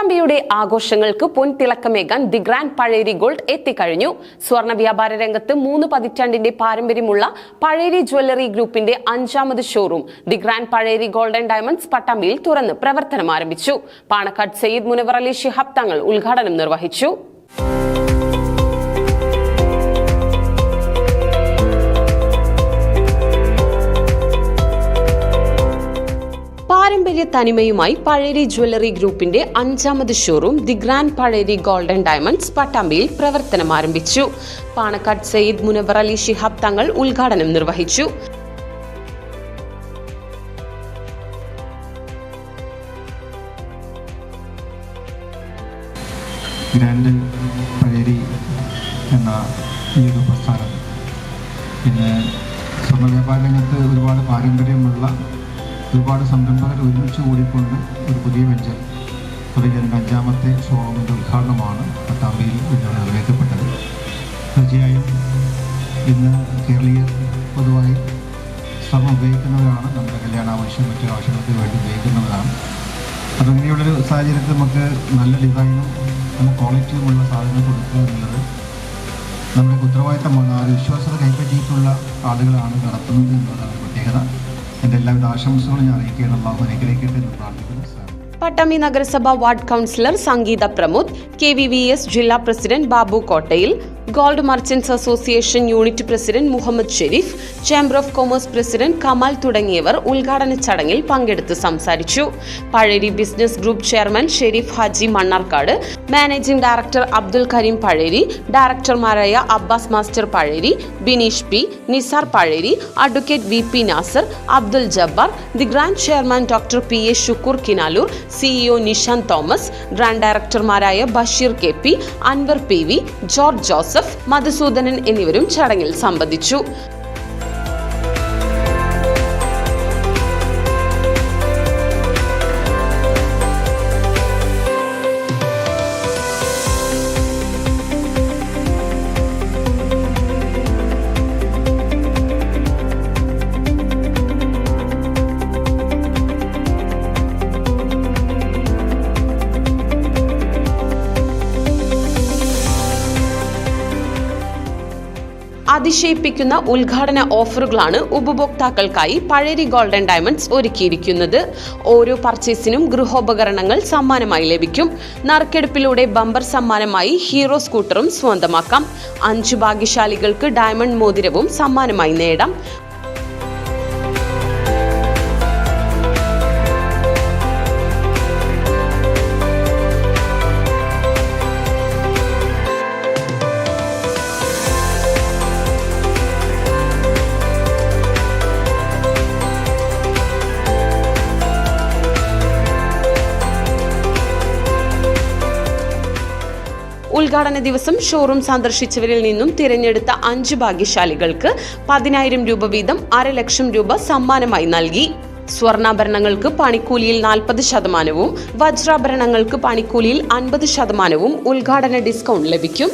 പട്ടാമ്പിയുടെ ആഘോഷങ്ങൾക്ക് പൊൻതിളക്കമേകാൻ the grand Pazheri gold എത്തിക്കഴിഞ്ഞു. സ്വർണ്ണ വ്യാപാര രംഗത്ത് 3 പതിറ്റാണ്ടിന്റെ പാരമ്പര്യമുള്ള പഴേരി ജ്വല്ലറി ഗ്രൂപ്പിന്റെ 5ാമത് showroom the grand Pazheri gold and diamonds പട്ടാമ്പിയിൽ തുറന്ന് പ്രവർത്തനം ആരംഭിച്ചു. പാണക്കാട് സയ്യിദ് മുനവർ അലി ശിഹാബ് തങ്ങൾ ഉദ്ഘാടനം നിർവഹിച്ചു. പാരമ്പര്യ തനിമയുമായി പഴേരി ജ്വല്ലറി ഗ്രൂപ്പിന്റെ 5ാമത് showroom the grand Pazheri gold and diamonds പട്ടാമ്പിയിൽ പ്രവർത്തനം ആരംഭിച്ചു. പാണക്കാട് സയ്യിദ് മുനവർ അലി ശിഹാബ് തങ്ങൾ ഉദ്ഘാടനം നിർവഹിച്ചു. ഗ്രാൻഡ് പഴേരി എന്ന ഈ ഒരു പ്രസ്ഥാനം ഇന്ന് സ്വർണ്ണ വ്യാപാര രംഗത്ത് ഒരുപാട് പാരമ്പര്യമുള്ള ഒരുപാട് സംരംഭകർ ഒരുമിച്ച് കൂടിക്കൊണ്ട് ഒരു പുതിയ വെഞ്ചർ തുടങ്ങിയ 5ാമത്തെ ഷോറൂമിൻ്റെ ഉദ്ഘാടനമാണ് പട്ടാമ്പിയിൽ ഇന്ന് നിറവേറ്റപ്പെട്ടത്. തീർച്ചയായും ഇന്ന് കേരളീയർ പൊതുവായി സ്വർണ്ണം ഉപയോഗിക്കുന്നവരാണ്. നമ്മുടെ കല്യാണാവശ്യം മറ്റു ആവശ്യങ്ങൾക്ക് വേണ്ടി ഉപയോഗിക്കുന്നവരാണ്. അപ്പോൾ ഇങ്ങനെയുള്ളൊരു സാഹചര്യത്തിൽ നമുക്ക് നല്ല ഡിസൈനും നല്ല ക്വാളിറ്റിയുമുള്ള സാധനങ്ങൾ കൊടുക്കുക എന്നുള്ളത് നമ്മുടെ ഉത്തരവാദിത്തമാണ്. ആ ഒരു വിശ്വാസത കൈപ്പറ്റിയിട്ടുള്ള ആളുകളാണ് നടത്തുന്നത് എന്നുള്ളതാണ് പ്രത്യേകത. എൻ്റെ എല്ലാവിധ ആശംസകളും ഞാൻ അറിയിക്കുകയാണ്. അല്ലാഹു അനുഗ്രഹിക്കട്ടെ എന്ന് പ്രാർത്ഥിക്കുന്നു. പട്ടാമ്പി നഗരസഭ ward councillor Sangeetha Pramod, KVVS ജില്ലാ president Babu Kottayil, gold merchants association unit president Muhammad Sharif, chamber of commerce president Kamal തുടങ്ങിയവർ ഉദ്ഘാടന ചടങ്ങിൽ പങ്കെടുത്ത് സംസാരിച്ചു. Pazheri business group chairman Sharif Haji Mannarkkad, managing director Abdul Kareem Pazheri, ഡയറക്ടർമാരായ Abbas master Pazheri, Bineesh P, Nisar Pazheri, advocate VP Nasar, Abdul Jabbar, the Grand chairman doctor PA Shukoor Kinalur, CEO Nishan Thomas, Grand ഡയറക്ടർമാരായ Basheer KP, Anwar PV, George Joseph, Madhusoodanan എന്നിവരും ചടങ്ങിൽ സംബന്ധിച്ചു. അതിശയിപ്പിക്കുന്ന ഉദ്ഘാടന ഓഫറുകളാണ് ഉപഭോക്താക്കൾക്കായി പഴേരി ഗോൾഡ് ആൻഡ് ഡയമണ്ട്സ് ഒരുക്കിയിരിക്കുന്നത്. ഓരോ പർച്ചേസിനും ഗൃഹോപകരണങ്ങൾ സമ്മാനമായി ലഭിക്കും. നറുക്കെടുപ്പിലൂടെ ബമ്പർ സമ്മാനമായി ഹീറോ സ്കൂട്ടറും സ്വന്തമാക്കാം. 5 ഭാഗ്യശാലികൾക്ക് ഡയമണ്ട് മോതിരവും സമ്മാനമായി നേടാം. ഉദ്ഘാടന ദിവസം ഷോറൂം സന്ദർശിച്ചവരിൽ നിന്നും തിരഞ്ഞെടുത്ത 5 ഭാഗ്യശാലികൾക്ക് 10,000 രൂപ വീതം 500,000 രൂപ സമ്മാനമായി നൽകി. സ്വർണ്ണാഭരണങ്ങൾക്ക് പണിക്കൂലിയിൽ 40%, വജ്രാഭരണങ്ങൾക്ക് പണിക്കൂലിയിൽ 50% ഉദ്ഘാടന ഡിസ്കൗണ്ട് ലഭിക്കും.